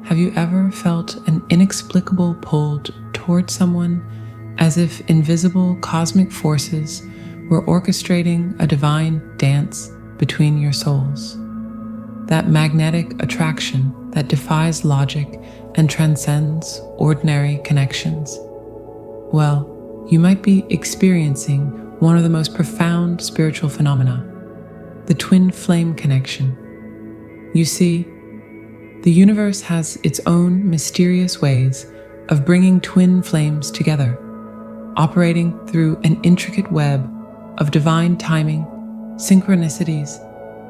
Have you ever felt an inexplicable pull toward someone, as if invisible cosmic forces were orchestrating a divine dance between your souls? That magnetic attraction that defies logic and transcends ordinary connections? Well, you might be experiencing one of the most profound spiritual phenomena, the twin flame connection. You see, the universe has its own mysterious ways of bringing twin flames together, operating through an intricate web of divine timing, synchronicities,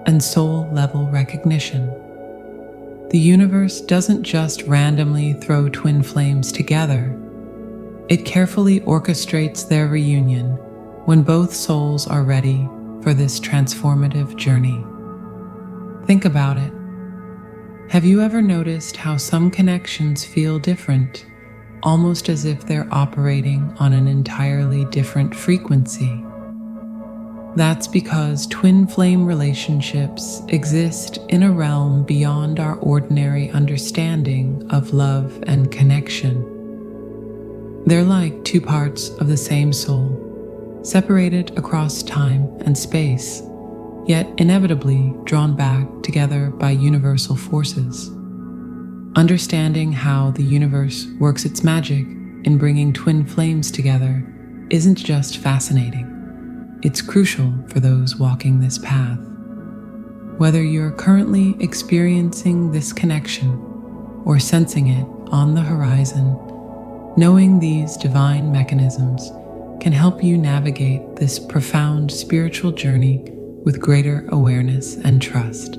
and soul-level recognition. The universe doesn't just randomly throw twin flames together. It carefully orchestrates their reunion when both souls are ready for this transformative journey. Think about it. Have you ever noticed how some connections feel different, almost as if they're operating on an entirely different frequency? That's because twin flame relationships exist in a realm beyond our ordinary understanding of love and connection. They're like two parts of the same soul, separated across time and space, yet inevitably drawn back together by universal forces. Understanding how the universe works its magic in bringing twin flames together isn't just fascinating, it's crucial for those walking this path. Whether you're currently experiencing this connection or sensing it on the horizon, knowing these divine mechanisms can help you navigate this profound spiritual journey with greater awareness and trust.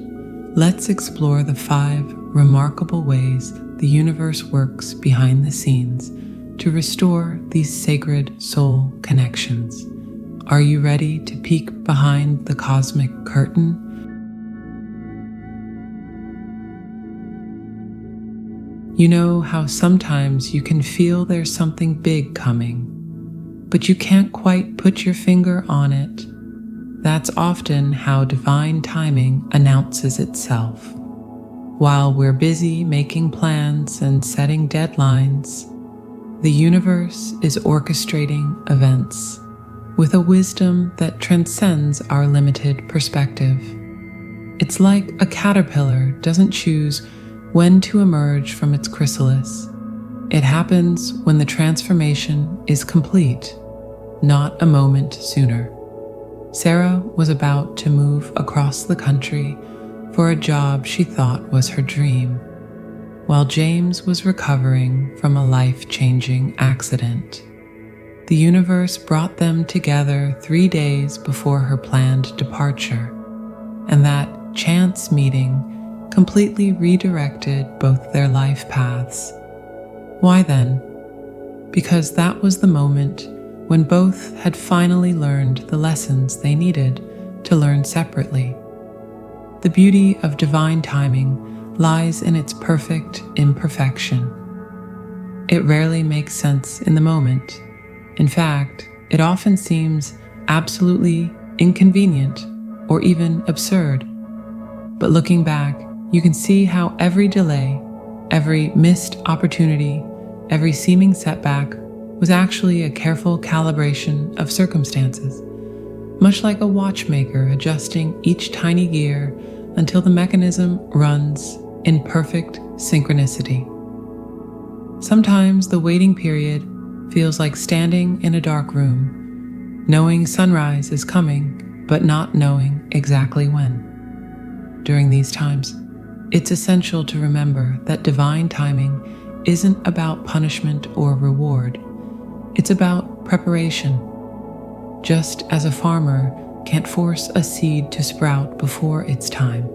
Let's explore the 5 remarkable ways the universe works behind the scenes to restore these sacred soul connections. Are you ready to peek behind the cosmic curtain? You know how sometimes you can feel there's something big coming, but you can't quite put your finger on it. That's often how divine timing announces itself. While we're busy making plans and setting deadlines, the universe is orchestrating events with a wisdom that transcends our limited perspective. It's like a caterpillar doesn't choose when to emerge from its chrysalis. It happens when the transformation is complete, not a moment sooner. Sarah was about to move across the country for a job she thought was her dream, while James was recovering from a life-changing accident. The universe brought them together 3 days before her planned departure, and that chance meeting completely redirected both their life paths. Why then? Because that was the moment when both had finally learned the lessons they needed to learn separately. The beauty of divine timing lies in its perfect imperfection. It rarely makes sense in the moment. In fact, it often seems absolutely inconvenient or even absurd. But looking back, you can see how every delay, every missed opportunity, every seeming setback was actually a careful calibration of circumstances, much like a watchmaker adjusting each tiny gear until the mechanism runs in perfect synchronicity. Sometimes the waiting period feels like standing in a dark room, knowing sunrise is coming, but not knowing exactly when. During these times, it's essential to remember that divine timing isn't about punishment or reward. It's about preparation. Just as a farmer can't force a seed to sprout before its time,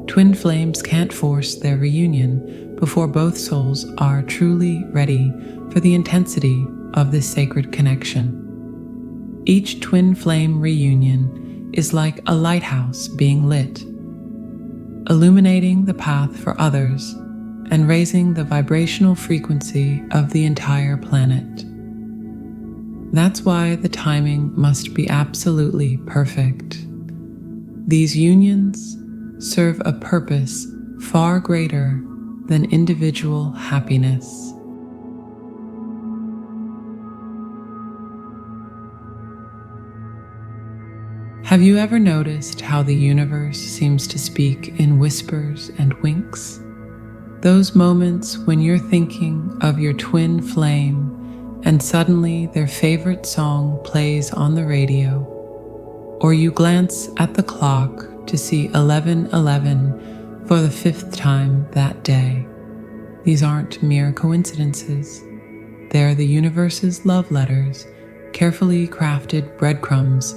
twin flames can't force their reunion before both souls are truly ready for the intensity of this sacred connection. Each twin flame reunion is like a lighthouse being lit, illuminating the path for others and raising the vibrational frequency of the entire planet. That's why the timing must be absolutely perfect. These unions serve a purpose far greater than individual happiness. Have you ever noticed how the universe seems to speak in whispers and winks? Those moments when you're thinking of your twin flame and suddenly their favorite song plays on the radio, or you glance at the clock to see 11:11 for the 5th time that day. These aren't mere coincidences. They're the universe's love letters, carefully crafted breadcrumbs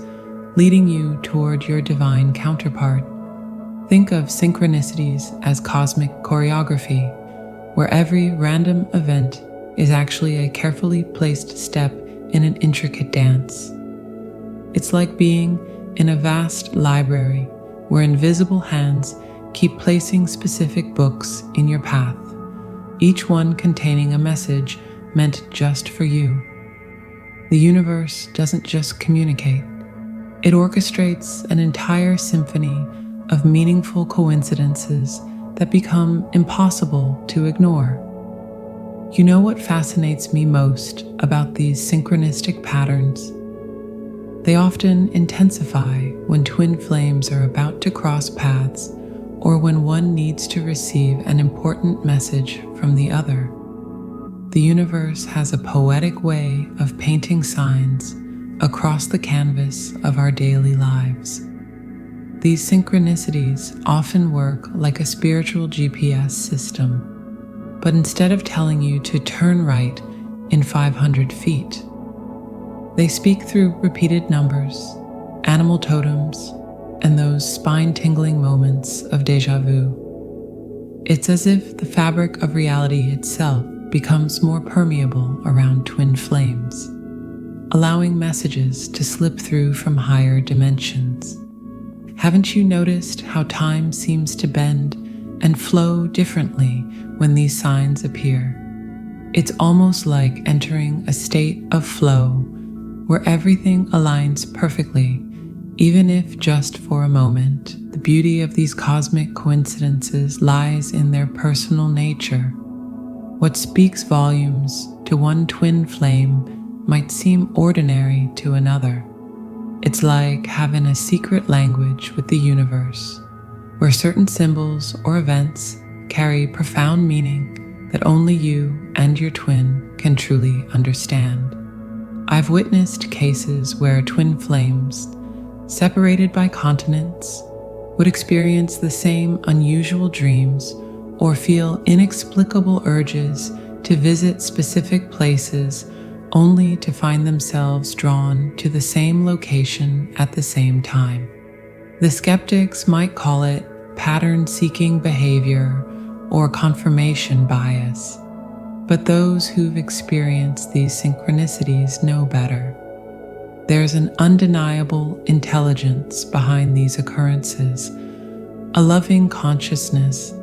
leading you toward your divine counterpart. Think of synchronicities as cosmic choreography, where every random event is actually a carefully placed step in an intricate dance. It's like being in a vast library where invisible hands keep placing specific books in your path, each one containing a message meant just for you. The universe doesn't just communicate. It orchestrates an entire symphony of meaningful coincidences that become impossible to ignore. You know what fascinates me most about these synchronistic patterns? They often intensify when twin flames are about to cross paths or when one needs to receive an important message from the other. The universe has a poetic way of painting signs across the canvas of our daily lives. These synchronicities often work like a spiritual GPS system, but instead of telling you to turn right in 500 feet, they speak through repeated numbers, animal totems, and those spine-tingling moments of déjà vu. It's as if the fabric of reality itself becomes more permeable around twin flames, allowing messages to slip through from higher dimensions. Haven't you noticed how time seems to bend and flow differently when these signs appear? It's almost like entering a state of flow where everything aligns perfectly, even if just for a moment. The beauty of these cosmic coincidences lies in their personal nature. What speaks volumes to one twin flame might seem ordinary to another. It's like having a secret language with the universe, where certain symbols or events carry profound meaning that only you and your twin can truly understand. I've witnessed cases where twin flames, separated by continents, would experience the same unusual dreams or feel inexplicable urges to visit specific places only to find themselves drawn to the same location at the same time. The skeptics might call it pattern-seeking behavior or confirmation bias, but those who've experienced these synchronicities know better. There's an undeniable intelligence behind these occurrences, a loving consciousness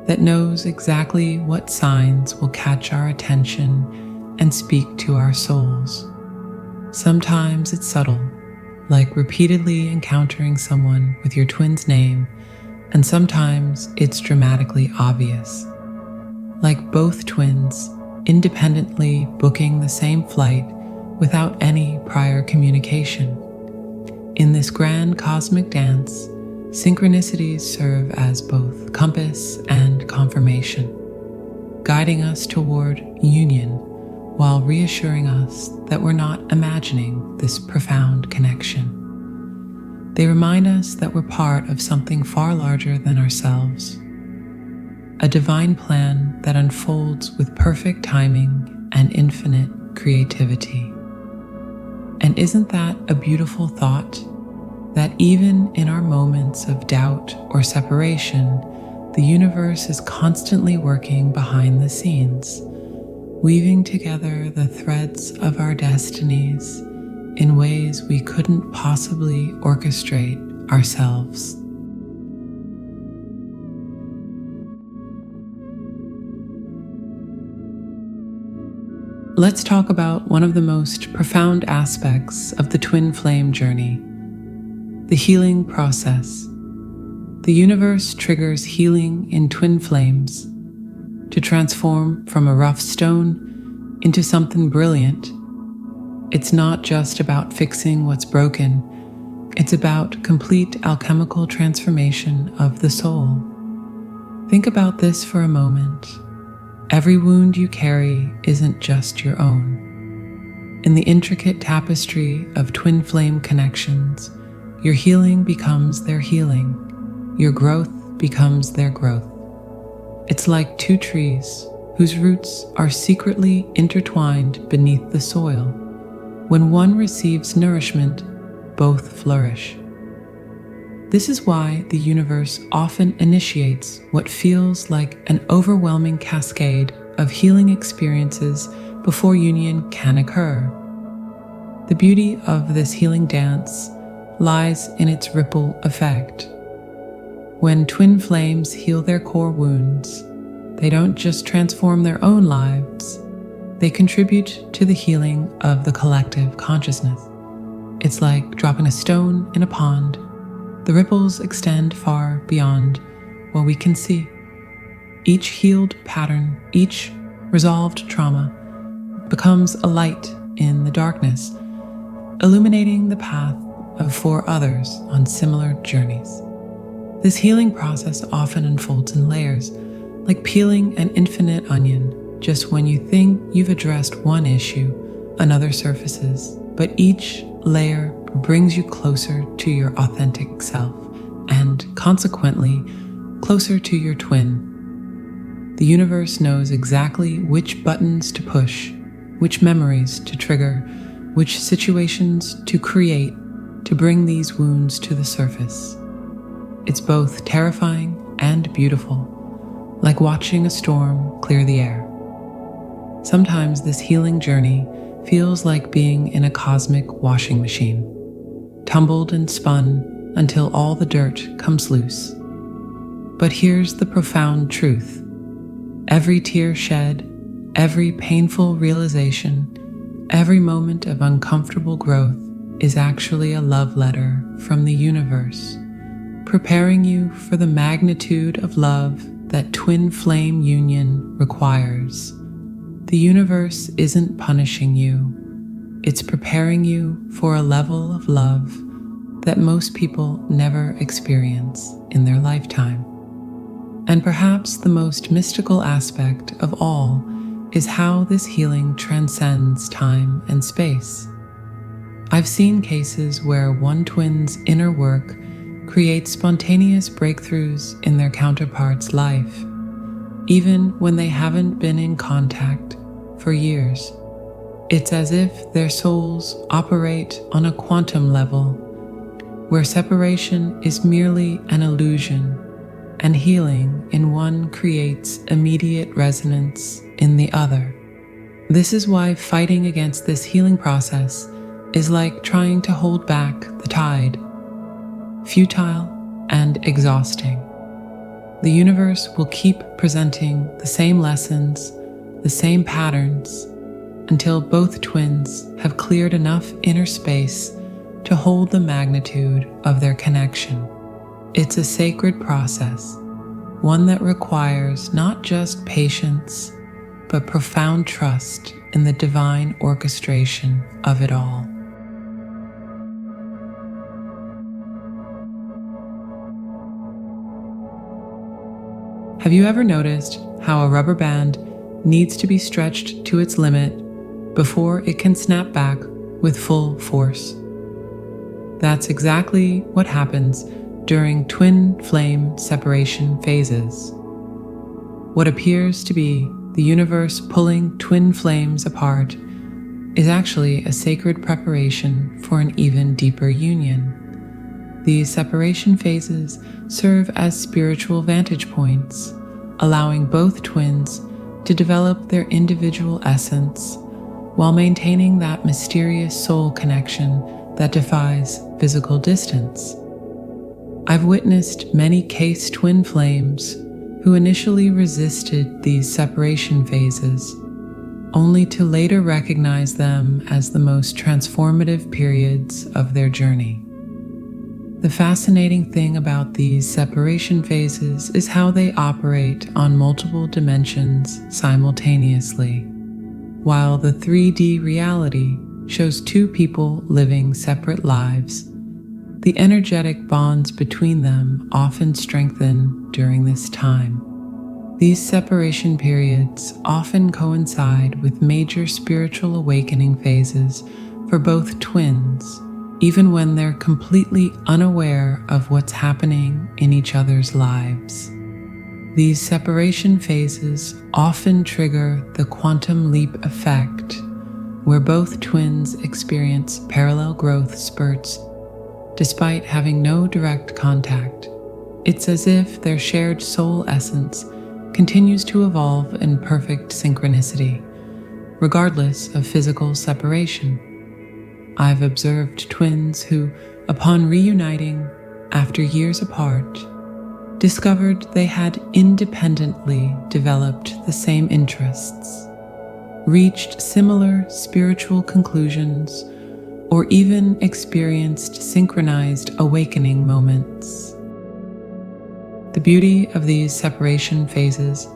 that knows exactly what signs will catch our attention and speak to our souls. Sometimes it's subtle, like repeatedly encountering someone with your twin's name, and sometimes it's dramatically obvious, like both twins independently booking the same flight without any prior communication. In this grand cosmic dance, synchronicities serve as both compass and confirmation, guiding us toward union while reassuring us that we're not imagining this profound connection. They remind us that we're part of something far larger than ourselves, a divine plan that unfolds with perfect timing and infinite creativity. And isn't that a beautiful thought? That even in our moments of doubt or separation, the universe is constantly working behind the scenes, weaving together the threads of our destinies in ways we couldn't possibly orchestrate ourselves. Let's talk about one of the most profound aspects of the twin flame journey, the healing process. The universe triggers healing in twin flames, to transform from a rough stone into something brilliant. It's not just about fixing what's broken, it's about complete alchemical transformation of the soul. Think about this for a moment. Every wound you carry isn't just your own. In the intricate tapestry of twin flame connections, your healing becomes their healing. Your growth becomes their growth. It's like two trees whose roots are secretly intertwined beneath the soil. When one receives nourishment, both flourish. This is why the universe often initiates what feels like an overwhelming cascade of healing experiences before union can occur. The beauty of this healing dance lies in its ripple effect. When twin flames heal their core wounds, they don't just transform their own lives, they contribute to the healing of the collective consciousness. It's like dropping a stone in a pond. The ripples extend far beyond what we can see. Each healed pattern, each resolved trauma becomes a light in the darkness, illuminating the path for others on similar journeys. This healing process often unfolds in layers, like peeling an infinite onion. Just when you think you've addressed one issue, another surfaces, but each layer brings you closer to your authentic self, and consequently, closer to your twin. The universe knows exactly which buttons to push, which memories to trigger, which situations to create to bring these wounds to the surface. It's both terrifying and beautiful, like watching a storm clear the air. Sometimes this healing journey feels like being in a cosmic washing machine, tumbled and spun until all the dirt comes loose. But here's the profound truth. Every tear shed, every painful realization, every moment of uncomfortable growth is actually a love letter from the universe, preparing you for the magnitude of love that twin flame union requires. The universe isn't punishing you, it's preparing you for a level of love that most people never experience in their lifetime. And perhaps the most mystical aspect of all is how this healing transcends time and space. I've seen cases where one twin's inner work creates spontaneous breakthroughs in their counterpart's life, even when they haven't been in contact for years. It's as if their souls operate on a quantum level, where separation is merely an illusion, and healing in one creates immediate resonance in the other. This is why fighting against this healing process is like trying to hold back the tide, futile and exhausting. The universe will keep presenting the same lessons, the same patterns, until both twins have cleared enough inner space to hold the magnitude of their connection. It's a sacred process, one that requires not just patience, but profound trust in the divine orchestration of it all. Have you ever noticed how a rubber band needs to be stretched to its limit before it can snap back with full force? That's exactly what happens during twin flame separation phases. What appears to be the universe pulling twin flames apart is actually a sacred preparation for an even deeper union. These separation phases serve as spiritual vantage points, allowing both twins to develop their individual essence while maintaining that mysterious soul connection that defies physical distance. I've witnessed many case twin flames who initially resisted these separation phases, only to later recognize them as the most transformative periods of their journey. The fascinating thing about these separation phases is how they operate on multiple dimensions simultaneously. While the 3D reality shows two people living separate lives, the energetic bonds between them often strengthen during this time. These separation periods often coincide with major spiritual awakening phases for both twins, even when they're completely unaware of what's happening in each other's lives. These separation phases often trigger the quantum leap effect, where both twins experience parallel growth spurts despite having no direct contact. It's as if their shared soul essence continues to evolve in perfect synchronicity, regardless of physical separation. I've observed twins who, upon reuniting after years apart, discovered they had independently developed the same interests, reached similar spiritual conclusions, or even experienced synchronized awakening moments. The beauty of these separation phases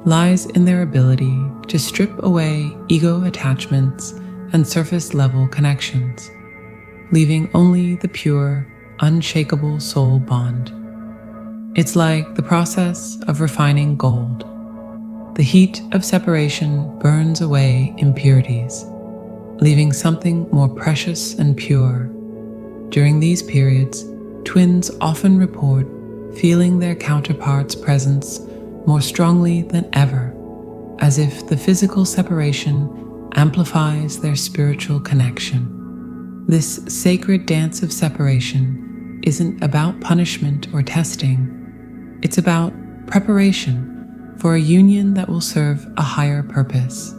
lies in their ability to strip away ego attachments and surface-level connections, leaving only the pure, unshakable soul bond. It's like the process of refining gold. The heat of separation burns away impurities, leaving something more precious and pure. During these periods, twins often report feeling their counterparts' presence more strongly than ever, as if the physical separation amplifies their spiritual connection. This sacred dance of separation isn't about punishment or testing. It's about preparation for a union that will serve a higher purpose.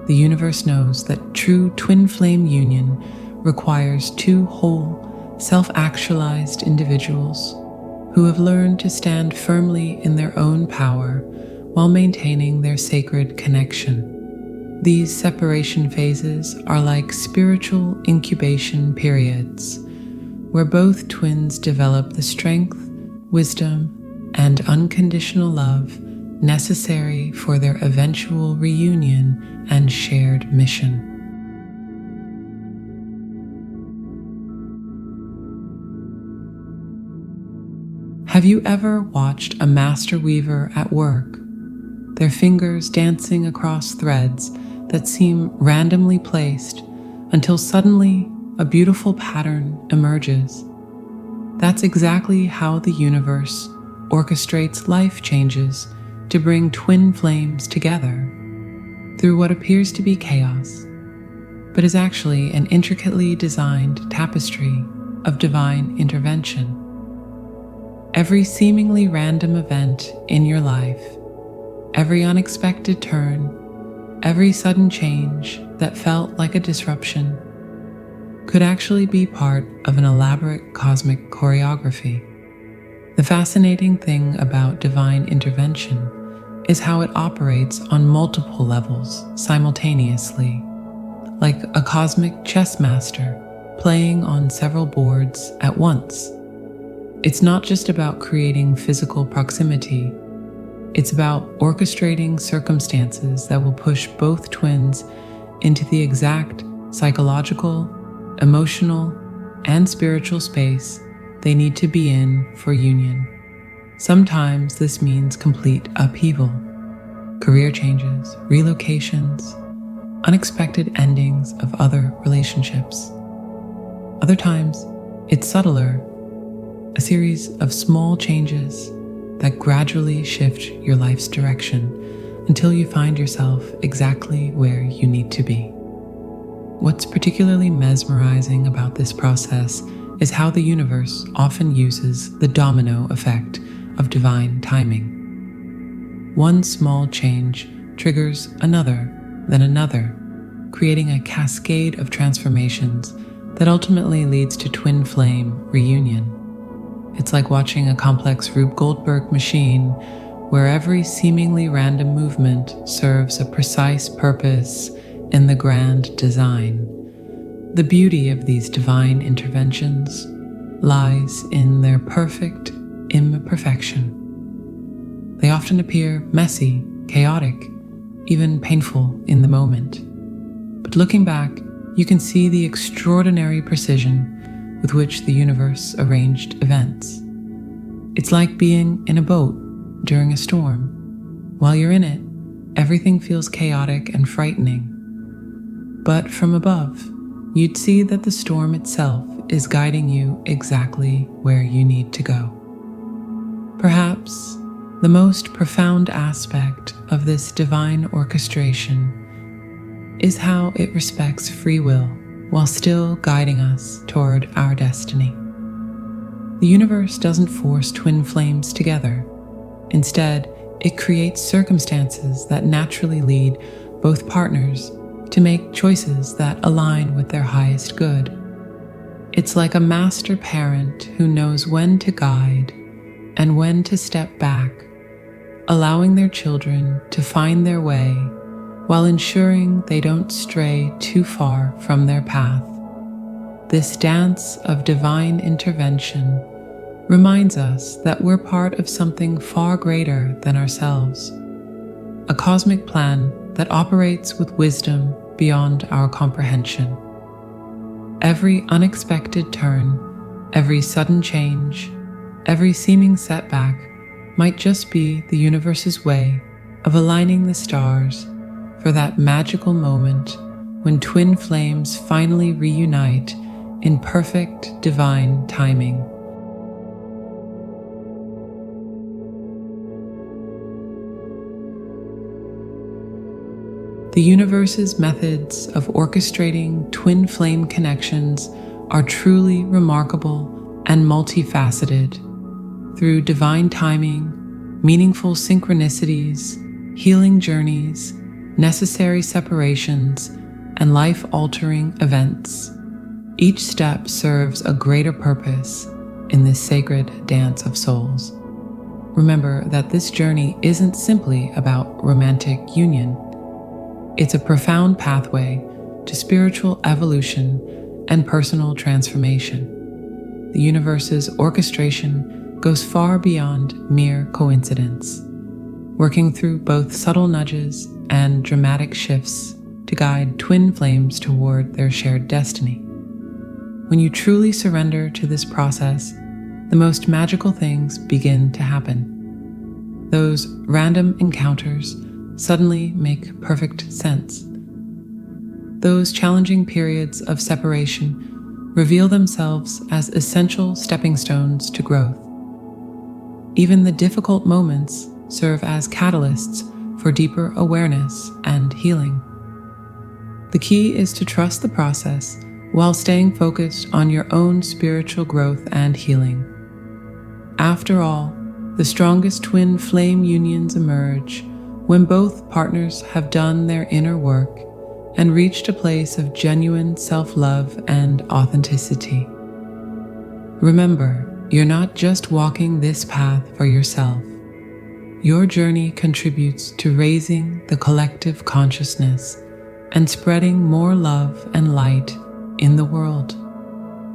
The universe knows that true twin flame union requires two whole, self-actualized individuals who have learned to stand firmly in their own power while maintaining their sacred connection. These separation phases are like spiritual incubation periods, where both twins develop the strength, wisdom, and unconditional love necessary for their eventual reunion and shared mission. Have you ever watched a master weaver at work, their fingers dancing across threads that seem randomly placed until suddenly a beautiful pattern emerges? That's exactly how the universe orchestrates life changes to bring twin flames together through what appears to be chaos, but is actually an intricately designed tapestry of divine intervention. Every seemingly random event in your life, every unexpected turn, every sudden change that felt like a disruption, could actually be part of an elaborate cosmic choreography. The fascinating thing about divine intervention is how it operates on multiple levels simultaneously, like a cosmic chess master playing on several boards at once. It's not just about creating physical proximity. It's about orchestrating circumstances that will push both twins into the exact psychological, emotional, and spiritual space they need to be in for union. Sometimes this means complete upheaval, career changes, relocations, unexpected endings of other relationships. Other times, it's subtler, a series of small changes that gradually shift your life's direction until you find yourself exactly where you need to be. What's particularly mesmerizing about this process is how the universe often uses the domino effect of divine timing. One small change triggers another, then another, creating a cascade of transformations that ultimately leads to twin flame reunion. It's like watching a complex Rube Goldberg machine where every seemingly random movement serves a precise purpose in the grand design. The beauty of these divine interventions lies in their perfect imperfection. They often appear messy, chaotic, even painful in the moment. But looking back, you can see the extraordinary precision with which the universe arranged events. It's like being in a boat during a storm. While you're in it, everything feels chaotic and frightening. But from above, you'd see that the storm itself is guiding you exactly where you need to go. Perhaps the most profound aspect of this divine orchestration is how it respects free will while still guiding us toward our destiny. The universe doesn't force twin flames together. Instead, it creates circumstances that naturally lead both partners to make choices that align with their highest good. It's like a master parent who knows when to guide and when to step back, allowing their children to find their way while ensuring they don't stray too far from their path. This dance of divine intervention reminds us that we're part of something far greater than ourselves, a cosmic plan that operates with wisdom beyond our comprehension. Every unexpected turn, every sudden change, every seeming setback might just be the universe's way of aligning the stars for that magical moment when twin flames finally reunite in perfect divine timing. The universe's methods of orchestrating twin flame connections are truly remarkable and multifaceted. Through divine timing, meaningful synchronicities, healing journeys, necessary separations, and life-altering events, each step serves a greater purpose in this sacred dance of souls. Remember that this journey isn't simply about romantic union. It's a profound pathway to spiritual evolution and personal transformation. The universe's orchestration goes far beyond mere coincidence, working through both subtle nudges and dramatic shifts to guide twin flames toward their shared destiny. When you truly surrender to this process, the most magical things begin to happen. Those random encounters suddenly make perfect sense. Those challenging periods of separation reveal themselves as essential stepping stones to growth. Even the difficult moments serve as catalysts for deeper awareness and healing. The key is to trust the process while staying focused on your own spiritual growth and healing. After all, the strongest twin flame unions emerge when both partners have done their inner work and reached a place of genuine self-love and authenticity. Remember, you're not just walking this path for yourself. Your journey contributes to raising the collective consciousness and spreading more love and light in the world.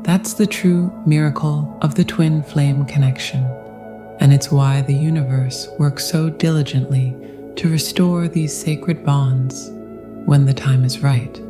That's the true miracle of the twin flame connection, and it's why the universe works so diligently to restore these sacred bonds when the time is right.